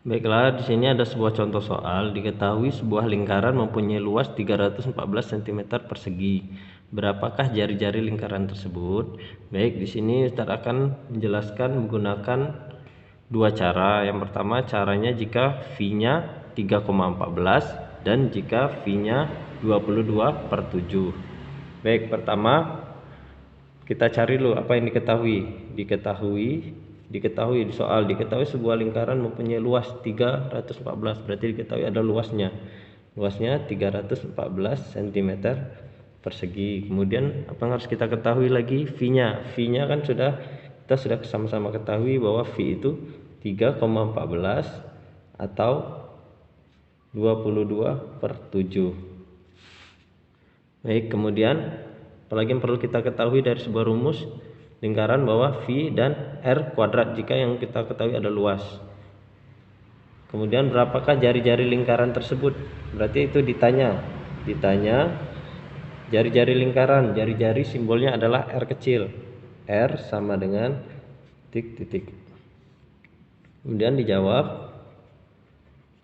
Baiklah, di sini ada sebuah contoh soal. Diketahui sebuah lingkaran mempunyai luas 314 cm persegi. Berapakah jari-jari lingkaran tersebut? Baik, di sini Ustaz akan menjelaskan menggunakan dua cara. Yang pertama, caranya jika V-nya 3,14 dan jika V-nya 22/7. Baik, pertama kita cari dulu apa yang diketahui di soal. Diketahui sebuah lingkaran mempunyai luas 314, berarti diketahui ada luasnya 314 cm persegi. Kemudian apa yang harus kita ketahui lagi? V-nya kan kita sudah sama-sama ketahui bahwa V itu 3,14 atau 22/7. Baik, kemudian apalagi yang perlu kita ketahui dari sebuah rumus lingkaran bahwa V dan R kuadrat jika yang kita ketahui ada luas. Kemudian berapakah jari-jari lingkaran tersebut? Berarti itu ditanya jari-jari lingkaran. Jari-jari simbolnya adalah R kecil. R sama dengan titik. Kemudian dijawab.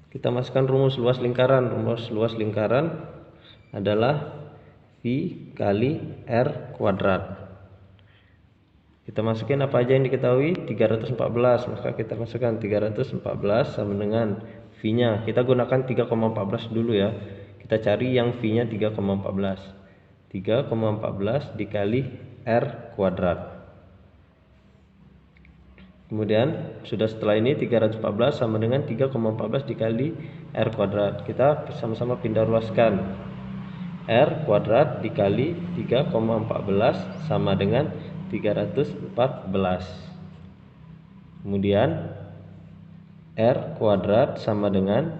Kita masukkan rumus luas lingkaran. Rumus luas lingkaran adalah V kali R kuadrat. Kita masukin apa aja yang diketahui? 314, maka kita masukkan 314 sama dengan V-nya. Kita gunakan 3,14 dulu ya. Kita cari yang V-nya 3,14. 3,14 dikali R kuadrat. Kemudian sudah setelah ini 314 sama dengan 3,14 dikali R kuadrat. Kita sama-sama pindah ruaskan. R kuadrat dikali 3,14 sama dengan 314. Kemudian R kuadrat sama dengan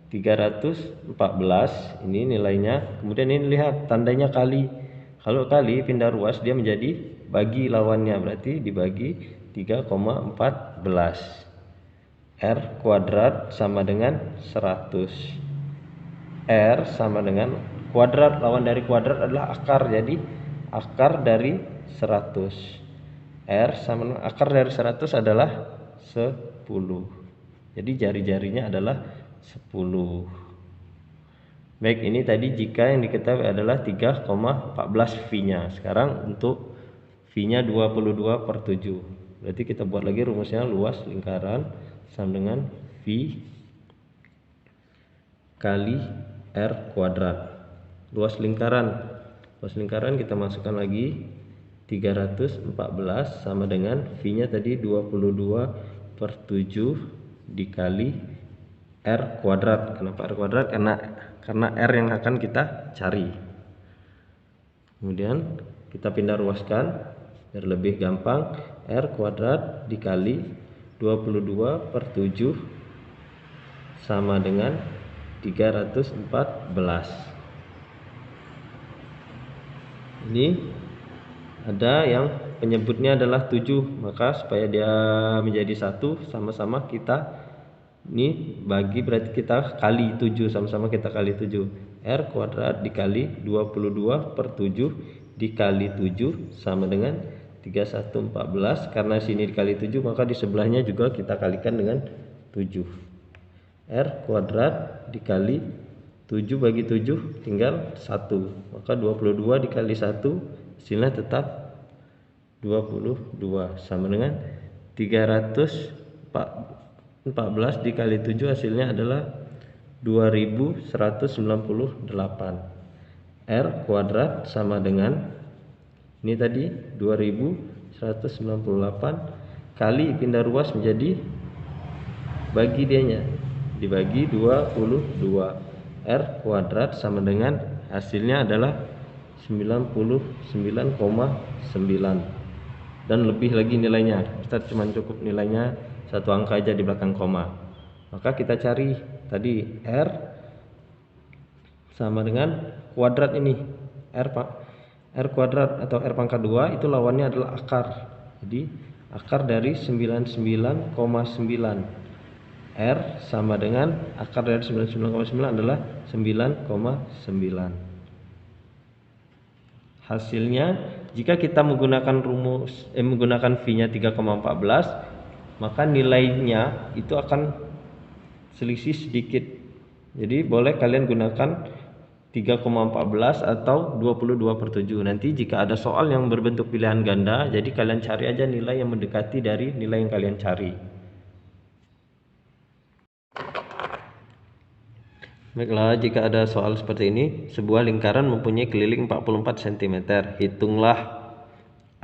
314, ini nilainya. Kemudian ini lihat tandanya kali. Kalau kali pindah ruas dia menjadi bagi lawannya, berarti dibagi 3,14. R kuadrat sama dengan 100. R sama dengan kuadrat, lawan dari kuadrat adalah akar, jadi akar dari 100. R sama dengan akar dari 100 adalah 10. Jadi jari-jarinya adalah 10. Baik, ini tadi jika yang diketahui adalah 3,14 V-nya. Sekarang untuk V-nya 22/7. Berarti kita buat lagi rumusnya, luas lingkaran sama dengan V kali R kuadrat. Luas lingkaran kita masukkan lagi 314 sama dengan V-nya tadi 22/7 dikali R kuadrat. Kenapa R kuadrat? Karena R yang akan kita cari. Kemudian kita pindah ruaskan biar lebih gampang. R kuadrat dikali 22/7 sama dengan 314. Ini ada yang penyebutnya adalah 7, maka supaya dia menjadi 1 sama-sama kita ini bagi, berarti kita kali 7, sama-sama kita kali 7. R kuadrat dikali 22/7 dikali 7 sama dengan 3114. Karena sini dikali 7 maka di sebelahnya juga kita kalikan dengan 7. R kuadrat dikali 7 bagi 7 tinggal 1, maka 22 dikali 1 hasilnya tetap 22 sama dengan 314 dikali 7 hasilnya adalah 2198. R kuadrat sama dengan ini tadi 2198 kali pindah ruas menjadi bagi dianya dibagi 22. R kuadrat sama dengan hasilnya adalah 99,9 dan lebih lagi nilainya. Kita cuma cukup nilainya satu angka aja di belakang koma. Maka kita cari tadi R sama dengan kuadrat ini. R kuadrat atau R pangkat 2 itu lawannya adalah akar. Jadi akar dari 99,9. R sama dengan akar dari 99,9 adalah 9,9. Hasilnya jika kita menggunakan menggunakan V-nya 3,14, maka nilainya itu akan selisih sedikit. Jadi boleh kalian gunakan 3,14 atau 22/7. Nanti jika ada soal yang berbentuk pilihan ganda, jadi kalian cari aja nilai yang mendekati dari nilai yang kalian cari. Baiklah, jika ada soal seperti ini, sebuah lingkaran mempunyai keliling 44 cm. Hitunglah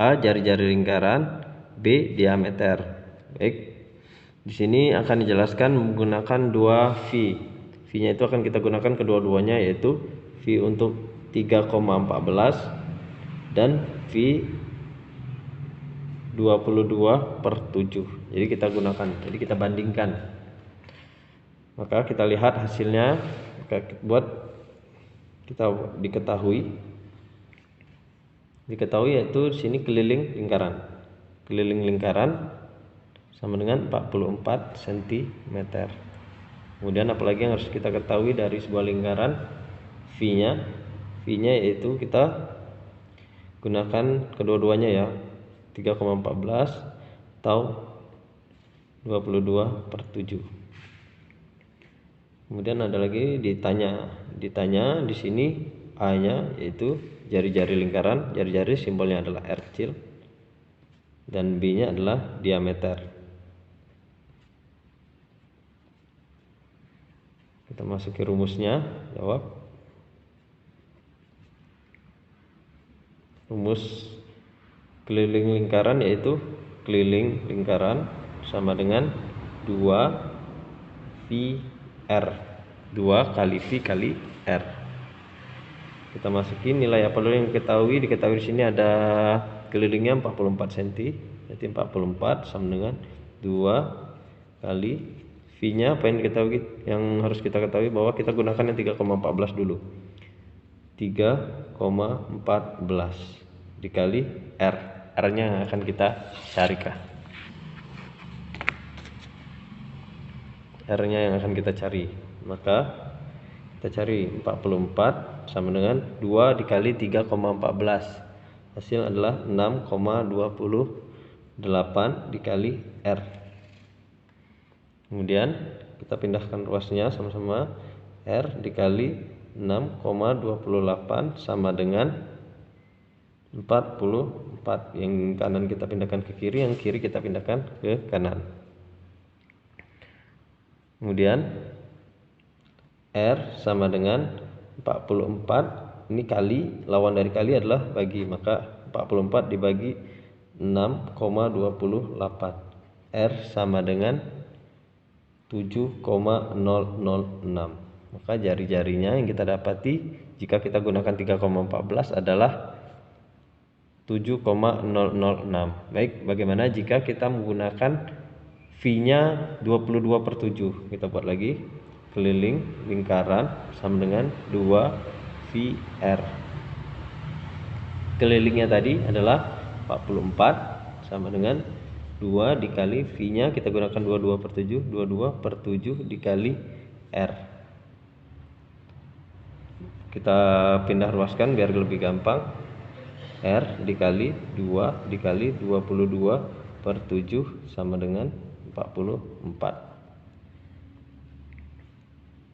A jari-jari lingkaran, B diameter. Baik. Di sini akan dijelaskan menggunakan dua V. V-nya itu akan kita gunakan kedua-duanya, yaitu V untuk 3,14 dan V 22/7. Jadi kita gunakan, jadi kita bandingkan. Maka kita lihat hasilnya, buat kita diketahui yaitu di sini keliling lingkaran sama dengan 44 cm. Kemudian apalagi yang harus kita ketahui dari sebuah lingkaran, V-nya yaitu kita gunakan kedua-duanya ya, 3,14 atau 22/7. Kemudian ada lagi ditanya di sini A-nya yaitu jari-jari lingkaran, jari-jari simbolnya adalah R kecil, dan B-nya adalah diameter. Kita masuki rumusnya, jawab. Rumus keliling lingkaran yaitu keliling lingkaran sama dengan 2VR, 2 kali V kali R. Kita masukin nilai apa dulu yang diketahui di sini ada kelilingnya 44 cm, berarti 44 sama dengan 2 kali V-nya apa yang harus kita ketahui bahwa kita gunakan yang 3,14 dulu. 3,14 dikali R. R-nya yang akan kita carikan. R-nya yang akan kita cari. Maka kita cari 44 sama dengan 2 dikali 3,14. Hasil adalah 6,28 dikali R. Kemudian kita pindahkan ruasnya sama-sama, R dikali 6,28 sama dengan 44. Yang kanan kita pindahkan ke kiri, yang kiri kita pindahkan ke kanan. Kemudian R sama dengan 44, ini kali, lawan dari kali adalah bagi, maka 44 dibagi 6,28. R sama dengan 7,006. Maka jari-jarinya yang kita dapati jika kita gunakan 3,14 adalah 7,006. Baik, bagaimana jika kita menggunakan V-nya 22/7? Kita buat lagi, keliling lingkaran sama dengan 2VR. Kelilingnya tadi adalah 44 sama dengan 2 dikali V-nya, kita gunakan 22/7, 22/7 dikali R. Kita pindah ruaskan biar lebih gampang. R dikali 2 dikali 22/7 sama dengan 44.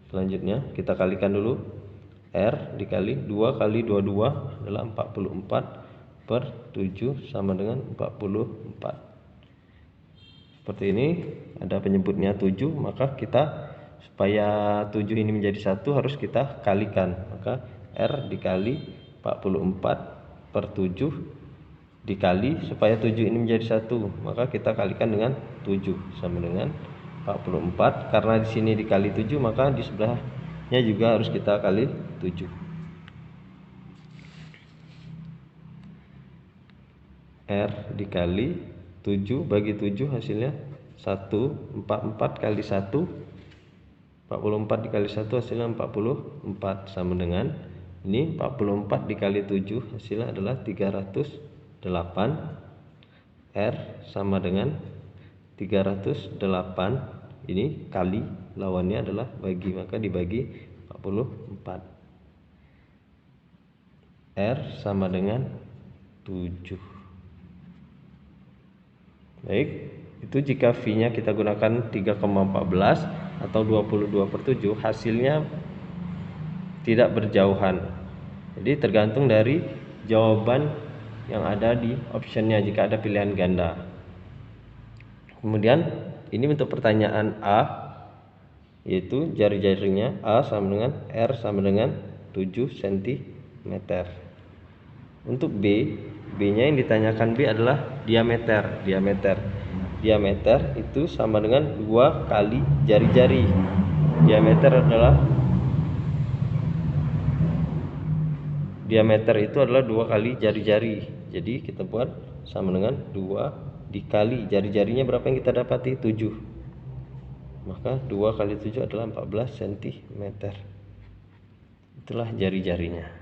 Selanjutnya kita kalikan dulu. R dikali 2 kali 22 adalah 44/7 sama dengan 44. Seperti ini, ada penyebutnya 7, maka kita supaya 7 ini menjadi 1 harus kita kalikan. Maka R dikali 44/7 dikali, supaya 7 ini menjadi 1, maka kita kalikan dengan 7 sama dengan 44. Karena di sini dikali 7, maka di sebelahnya juga harus kita kali 7. R dikali 7 bagi 7 hasilnya 144 kali 1, 44 dikali 1 hasilnya 44 sama dengan ini 44 dikali 7 hasilnya adalah 308. R sama dengan 308, ini kali, lawannya adalah bagi, maka dibagi 44. R sama dengan 7. Baik, itu jika V-nya kita gunakan 3,14, atau 22/7, hasilnya tidak berjauhan. Jadi tergantung dari jawaban yang ada di optionnya jika ada pilihan ganda. Kemudian ini untuk pertanyaan A, yaitu jari-jarinya A sama dengan R sama dengan 7 cm. Untuk B-nya yang ditanyakan B adalah diameter. Diameter itu sama dengan 2 kali jari-jari. Diameter itu adalah 2 kali jari-jari. Jadi kita buat sama dengan 2 dikali jari-jarinya berapa yang kita dapati? 7. Maka 2 kali 7 adalah 14 cm. Itulah jari-jarinya.